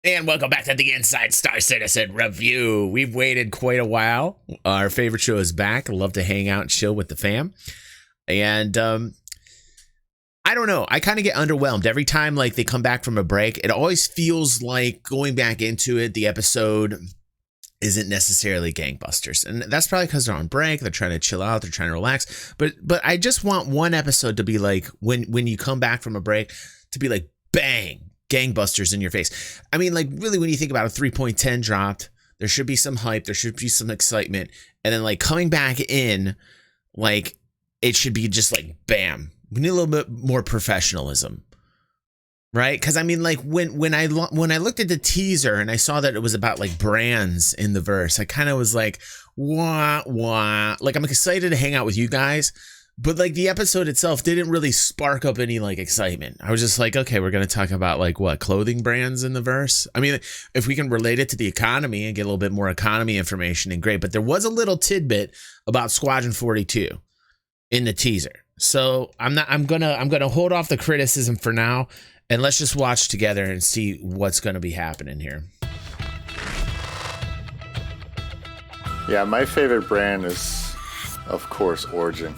And welcome back to the Inside Star Citizen Review. We've waited quite a while. Our favorite show is back. I love to hang out and chill with the fam. And I don't know. I kind of get underwhelmed every time like they come back from a break. It always feels like going back into it, the episode isn't necessarily gangbusters. And that's probably because they're on break. They're trying to chill out. They're trying to relax. But I just want one episode to be like, when you come back from a break, to be like, bang, gangbusters in your face. I mean, like, really, when you think about a 3.10 dropped, there should be some hype. There should be some excitement. And then, like, coming back in, like, it should be just like, bam. We need a little bit more professionalism. Right? Because, I mean, like, when I looked at the teaser and I saw that it was about, like, brands in the verse, I kind of was like, wah. Like, I'm excited to hang out with you guys. But like the episode itself didn't really spark up any like excitement. I was just like, okay, we're going to talk about like what clothing brands in the verse. I mean, if we can relate it to the economy and get a little bit more economy information, and great. But there was a little tidbit about Squadron 42 in the teaser. So I'm gonna hold off the criticism for now, and let's just watch together and see what's going to be happening here. Yeah, my favorite brand is, of course, Origin.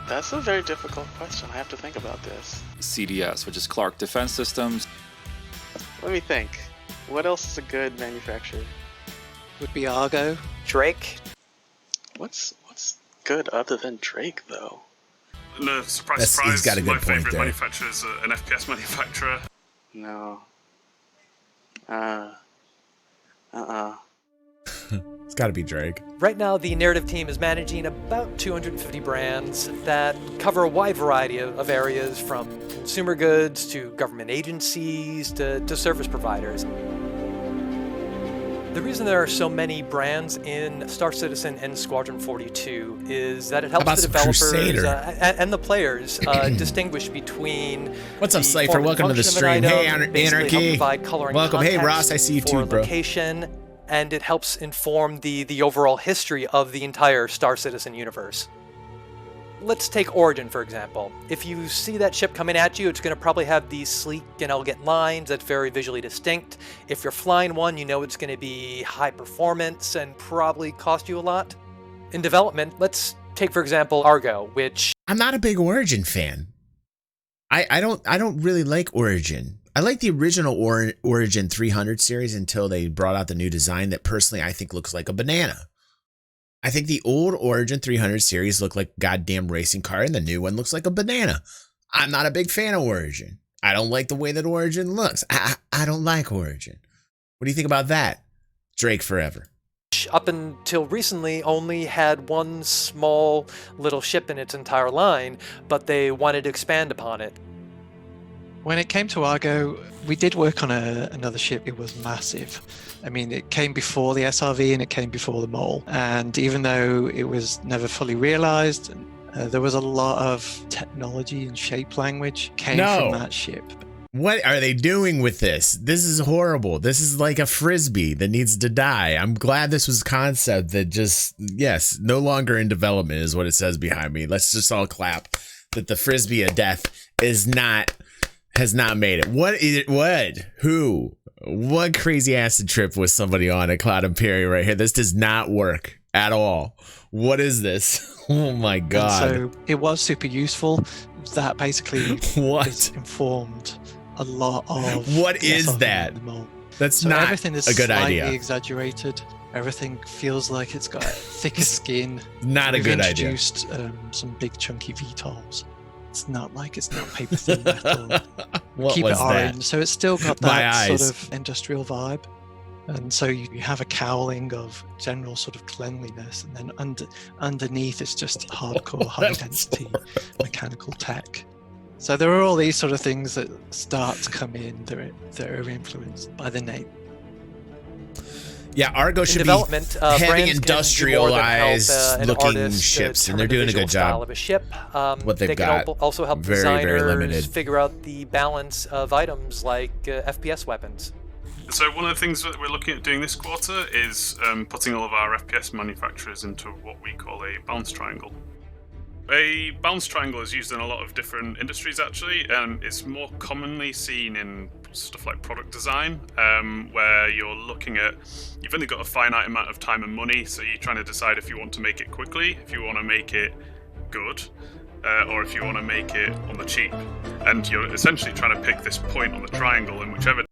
That's a very difficult question. I have to think about this. CDS, which is Clark Defense Systems. Let me think. What else is a good manufacturer? Would be Argo. Drake. What's good other than Drake, though? No, surprise, He's got a good my point favorite there. manufacturer is an FPS manufacturer. No. It's got to be Drake. Right now, the narrative team is managing about 250 brands that cover a wide variety of areas, from consumer goods to government agencies to service providers. The reason there are so many brands in Star Citizen and Squadron 42 is that it helps the developers and the players distinguish between. What's up, Cypher? Welcome to the stream. Hey, Anarchy. Welcome. Hey, Ross. I see you too, bro. Location, and it helps inform the overall history of the entire Star Citizen universe. Let's take Origin, for example. If you see that ship coming at you, it's going to probably have these sleek and elegant lines that's very visually distinct. If you're flying one, you know it's going to be high performance and probably cost you a lot. In development, let's take, for example, Argo, which... I'm not a big Origin fan. I don't really like Origin. I like the original Origin 300 series until they brought out the new design that personally I think looks like a banana. I think the old Origin 300 series looked like a goddamn racing car, and the new one looks like a banana. I'm not a big fan of Origin. I don't like the way that Origin looks. I don't like Origin. What do you think about that? Drake forever. Up until recently only had one small little ship in its entire line, but they wanted to expand upon it. When it came to Argo, we did work on another ship. It was massive. I mean, it came before the SRV and it came before the Mole. And even though it was never fully realized, there was a lot of technology and shape language came from that ship. What are they doing with this? This is horrible. This is like a frisbee that needs to die. I'm glad this was a concept that just, yes, no longer in development is what it says behind me. Let's just all clap that the frisbee of death has not made it. What crazy acid trip was somebody on at Cloud Imperium right here? This does not work at all. What is this? Oh my God. And so it was super useful. That basically has informed a lot of... What is that? That's not everything is a good idea. Slightly exaggerated. Everything feels like it's got thicker skin. Not a good idea. We've introduced some big chunky VTOLs. It's not paper thin metal. Keep it orange, so it's still got that sort of industrial vibe. And so you have a cowling of general sort of cleanliness, and then underneath it's just hardcore high density mechanical tech. So there are all these sort of things that start to come in that are influenced by the name. Yeah, Argo should be heavy industrialized looking ships, and they're doing a good job. Of a ship. What they've got can also help very designers limited. figure out the balance of items like FPS weapons. So one of the things that we're looking at doing this quarter is putting all of our FPS manufacturers into what we call a balance triangle. A balance triangle is used in a lot of different industries, actually, and it's more commonly seen in stuff like product design, where you're looking at, you've only got a finite amount of time and money, so you're trying to decide if you want to make it quickly, if you want to make it good, or if you want to make it on the cheap. And you're essentially trying to pick this point on the triangle, and whichever...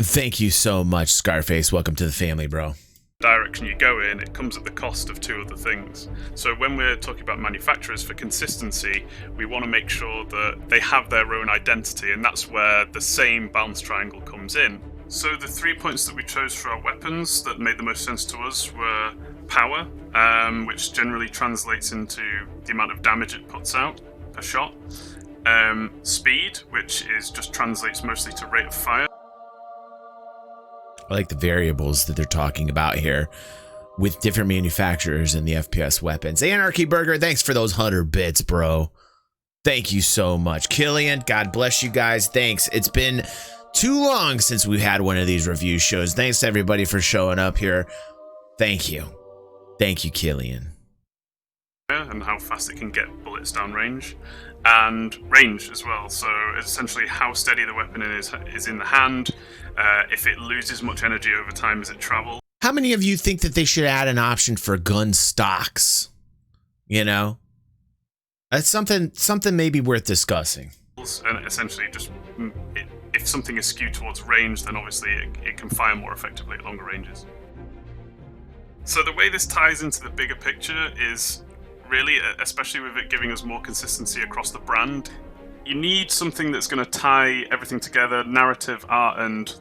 Thank you so much, Scarface. Welcome to the family, bro. Direction you go in, it comes at the cost of two other things. So when we're talking about manufacturers, for consistency, we want to make sure that they have their own identity, and that's where the same balance triangle comes in. So the 3 points that we chose for our weapons that made the most sense to us were power, which generally translates into the amount of damage it puts out per shot, speed, which just translates mostly to rate of fire. I like the variables that they're talking about here with different manufacturers and the FPS weapons. Anarchy Burger, thanks for those 100 bits, bro. Thank you so much. Killian, God bless you guys. Thanks. It's been too long since we had one of these review shows. Thanks to everybody for showing up here. Thank you. Thank you, Killian. And how fast it can get bullets down range, and range as well. So essentially how steady the weapon is in the hand, if it loses much energy over time as it travels. How many of you think that they should add an option for gun stocks? You know, that's something maybe worth discussing. And essentially just if something is skewed towards range, then obviously it can fire more effectively at longer ranges. So the way this ties into the bigger picture is really, especially with it giving us more consistency across the brand, you need something that's going to tie everything together, narrative, art, and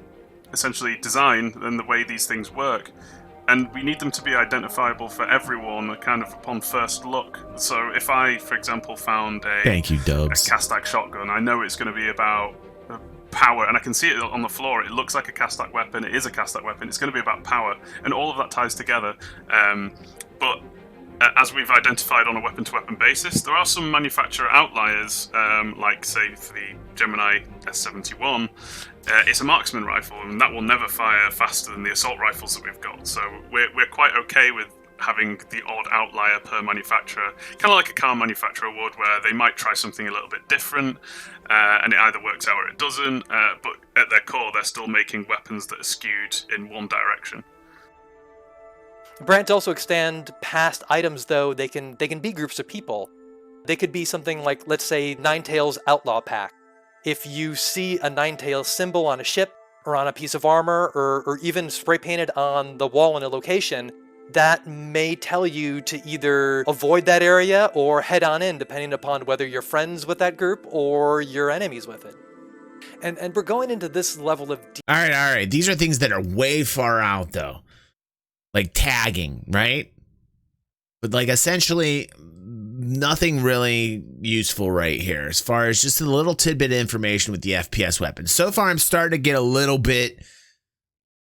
essentially design, and the way these things work. And we need them to be identifiable for everyone, kind of upon first look. So if I, for example, found a Castak shotgun, I know it's going to be about power, and I can see it on the floor. It looks like a Castak weapon. It is a Castak weapon. It's going to be about power, and all of that ties together. But as we've identified on a weapon-to-weapon basis, there are some manufacturer outliers, like, say, for the Gemini S71, it's a marksman rifle, and that will never fire faster than the assault rifles that we've got. So we're quite okay with having the odd outlier per manufacturer, kind of like a car manufacturer would, where they might try something a little bit different, and it either works out or it doesn't, but at their core, they're still making weapons that are skewed in one direction. Brands also extend past items, though. They can be groups of people. They could be something like, let's say, Ninetales Outlaw Pack. If you see a Ninetales symbol on a ship or on a piece of armor or even spray painted on the wall in a location, that may tell you to either avoid that area or head on in, depending upon whether you're friends with that group or you're enemies with it. And we're going into this level of... All right. These are things that are way far out, though. Like tagging, right? But like essentially nothing really useful right here as far as just a little tidbit of information with the FPS weapons. So far, I'm starting to get a little bit...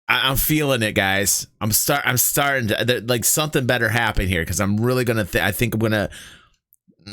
I'm feeling it, guys. I'm starting to... Like something better happen here because I'm really going to... I think I'm going to...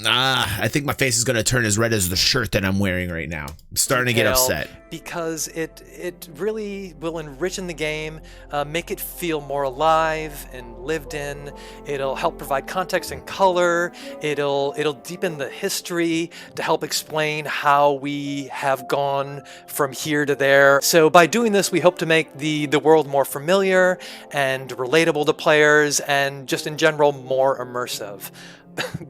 I think my face is going to turn as red as the shirt that I'm wearing right now. I'm starting to get upset. Because it really will enrich in the game, make it feel more alive and lived in. It'll help provide context and color. It'll deepen the history to help explain how we have gone from here to there. So by doing this, we hope to make the world more familiar and relatable to players and just in general more immersive.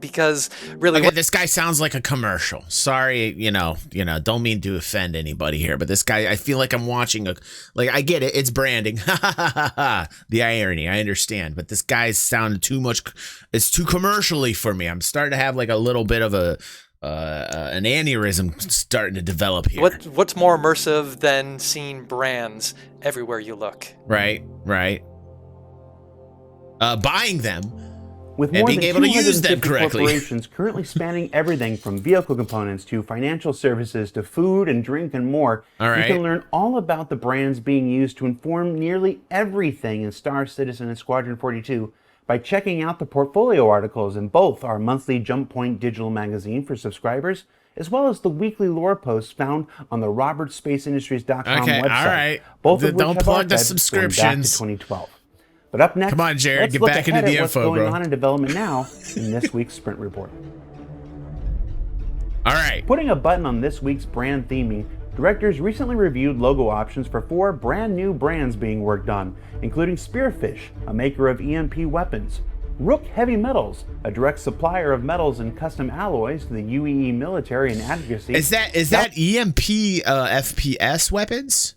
Because really, okay, this guy sounds like a commercial. Sorry, don't mean to offend anybody here, but this guy, I feel like I'm watching I get it, it's branding, the irony, I understand, but this guy sounded too much. It's too commercially for me. I'm starting to have like a little bit of an aneurysm starting to develop here. What's more immersive than seeing brands everywhere you look? Right. Buying them. With more than 250 corporations currently spanning everything from vehicle components to financial services to food and drink and more, you can learn all about the brands being used to inform nearly everything in Star Citizen and Squadron 42 by checking out the portfolio articles in both our monthly Jump Point digital magazine for subscribers, as well as the weekly lore posts found on the RobertSpaceIndustries.com website. All right. Both of which don't have plug the archived subscriptions. from back to 2012. But up next, come on, Jared, let's get look back ahead into the at what's info, going bro. on in development now in this week's Sprint Report. All right. Putting a button on this week's brand theming, directors recently reviewed logo options for 4 brand new brands being worked on, including Spearfish, a maker of EMP weapons, Rook Heavy Metals, a direct supplier of metals and custom alloys to the UEE military and advocacy. Is that EMP FPS weapons?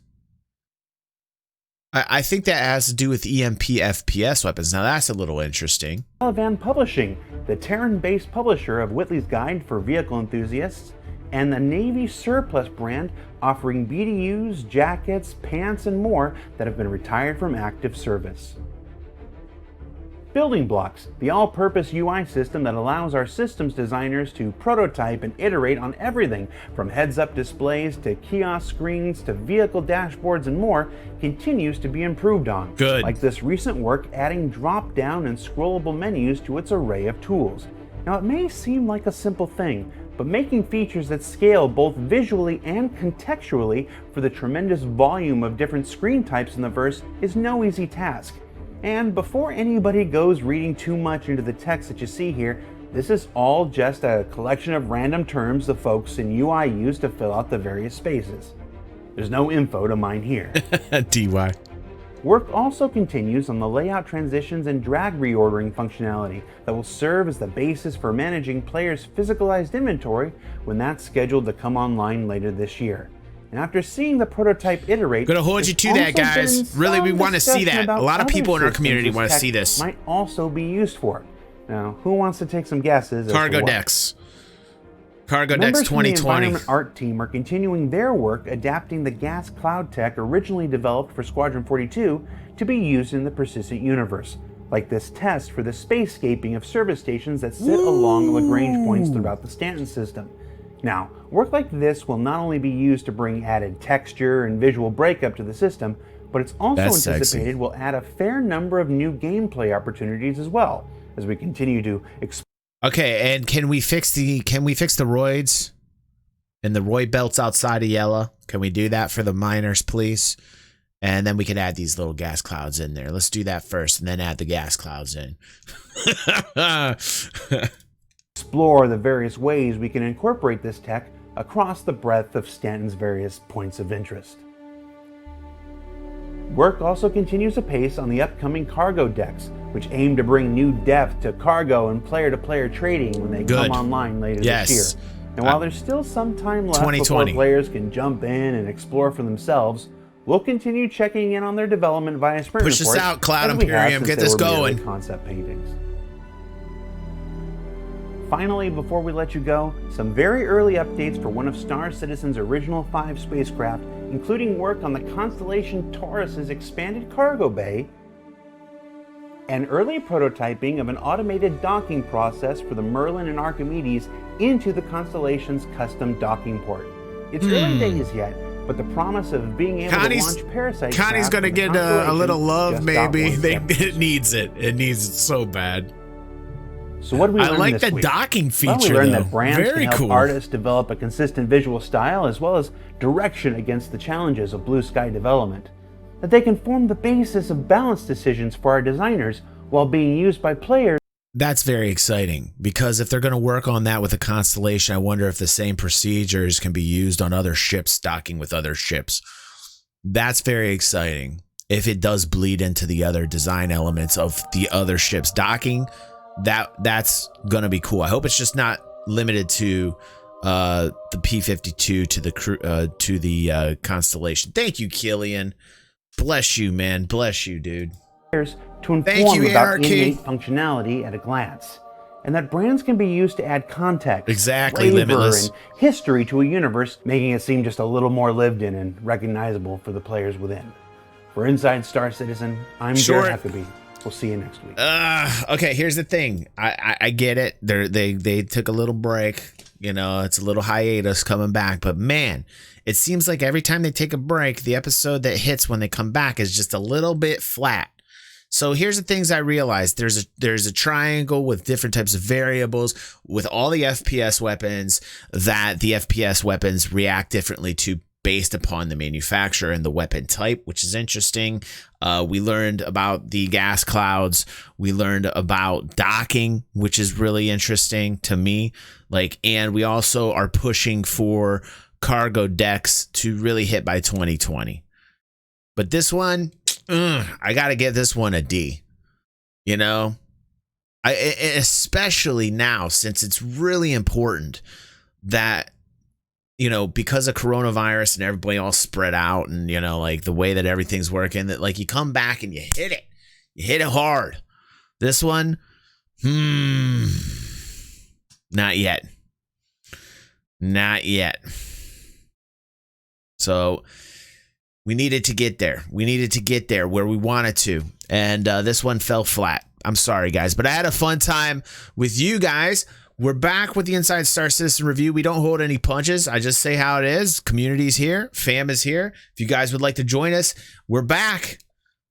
I think that has to do with EMP FPS weapons. Now that's a little interesting. Van Publishing, the Terran-based publisher of Whitley's Guide for Vehicle Enthusiasts, and the Navy Surplus brand, offering BDUs, jackets, pants, and more that have been retired from active service. Building Blocks, the all-purpose UI system that allows our systems designers to prototype and iterate on everything from heads-up displays to kiosk screens to vehicle dashboards and more, continues to be improved on. Good. Like this recent work adding drop-down and scrollable menus to its array of tools. Now it may seem like a simple thing, but making features that scale both visually and contextually for the tremendous volume of different screen types in the verse is no easy task. And before anybody goes reading too much into the text that you see here, this is all just a collection of random terms the folks in UI use to fill out the various spaces. There's no info to mine here. DY. Work also continues on the layout transitions and drag reordering functionality that will serve as the basis for managing players' physicalized inventory when that's scheduled to come online later this year. And after seeing the prototype iterate, gonna hold you to that, guys. Really, we want to see that. A lot of people in our community want to see this. Might also be used for. Now, who wants to take some guesses? Cargo Decks. Cargo Decks 2020. The Environment Art team are continuing their work adapting the gas cloud tech originally developed for Squadron 42 to be used in the persistent universe, like this test for the spacescaping of service stations that sit along Lagrange points throughout the Stanton system. Now, work like this will not only be used to bring added texture and visual breakup to the system, but it's also anticipated will add a fair number of new gameplay opportunities as well, as we continue to explore. Okay, and can we fix the roids and the roid belts outside of yellow? Can we do that for the miners, please? And then we can add these little gas clouds in there. Let's do that first and then add the gas clouds in. Explore the various ways we can incorporate this tech across the breadth of Stanton's various points of interest. Work also continues apace on the upcoming cargo decks, which aim to bring new depth to cargo and player-to-player trading when they come online later this year. And while there's still some time left before players can jump in and explore for themselves, we'll continue checking in on their development via sprint reports. Push this out, Cloud Imperium. Get this going. Concept paintings. Finally, before we let you go, some very early updates for one of Star Citizen's original 5 spacecraft, including work on the Constellation Taurus's expanded cargo bay, and early prototyping of an automated docking process for the Merlin and Archimedes into the Constellation's custom docking port. It's early days yet, but the promise of being able to launch Parasite Connie's going to get a little love, maybe. It needs it. It needs it so bad. So what did we learn I like this the week? docking feature, Well, we learned though. that brands Very can help cool. artists develop a consistent visual style as well as direction against the challenges of blue sky development. That they can form the basis of balance decisions for our designers while being used by players. That's very exciting, because if they're going to work on that with a Constellation, I wonder if the same procedures can be used on other ships, docking with other ships. That's very exciting. If it does bleed into the other design elements of the other ships docking, that's gonna be cool. I hope it's just not limited to the P-52 to the Constellation. Thank you, Killian. Bless you, man. Bless you, dude. To inform about innate functionality at a glance, and that brands can be used to add context, flavor, Limitless, and history to a universe, making it seem just a little more lived in and recognizable for the players within. For Inside Star Citizen, I'm Jared Huckabee. We'll see you next week. Okay, here's the thing. I get it. They took a little break. You know, it's a little hiatus coming back. But man, it seems like every time they take a break, the episode that hits when they come back is just a little bit flat. So here's the things I realized. There's a triangle with different types of variables with all the FPS weapons, that the FPS weapons react differently to based upon the manufacturer and the weapon type, which is interesting. We learned about the gas clouds. We learned about docking, which is really interesting to me. And we also are pushing for cargo decks to really hit by 2020. But this one, I got to give this one a D. Especially now, since it's really important that, because of coronavirus and everybody all spread out and, the way that everything's working, that you come back and you hit it hard. This one, not yet. So we needed to get there. We needed to get there where we wanted to. And this one fell flat. I'm sorry, guys, but I had a fun time with you guys. We're back with the Inside Star Citizen review. We don't hold any punches. I just say how it is. Community's here. Fam is here. If you guys would like to join us, we're back.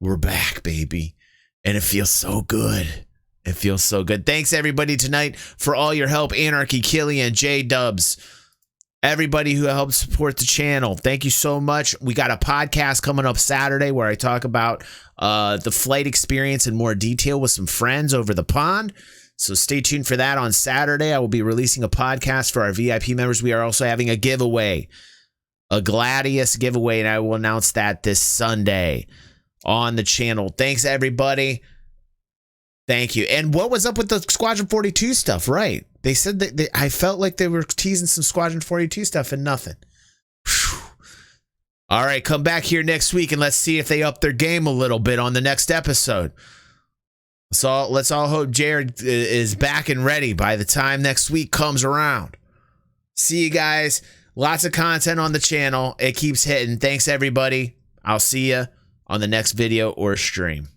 We're back, baby. And it feels so good. It feels so good. Thanks, everybody, tonight for all your help. Anarchy, Killian, J-Dubs, everybody who helped support the channel. Thank you so much. We got a podcast coming up Saturday where I talk about the flight experience in more detail with some friends over the pond. So stay tuned for that on Saturday. I will be releasing a podcast for our VIP members. We are also having a giveaway, a Gladius giveaway, and I will announce that this Sunday on the channel. Thanks, everybody. Thank you. And what was up with the Squadron 42 stuff? Right. They said that I felt like they were teasing some Squadron 42 stuff and nothing. Whew. All right, come back here next week and let's see if they up their game a little bit on the next episode. So let's all hope Jared is back and ready by the time next week comes around. See you guys. Lots of content on the channel. It keeps hitting. Thanks, everybody. I'll see you on the next video or stream.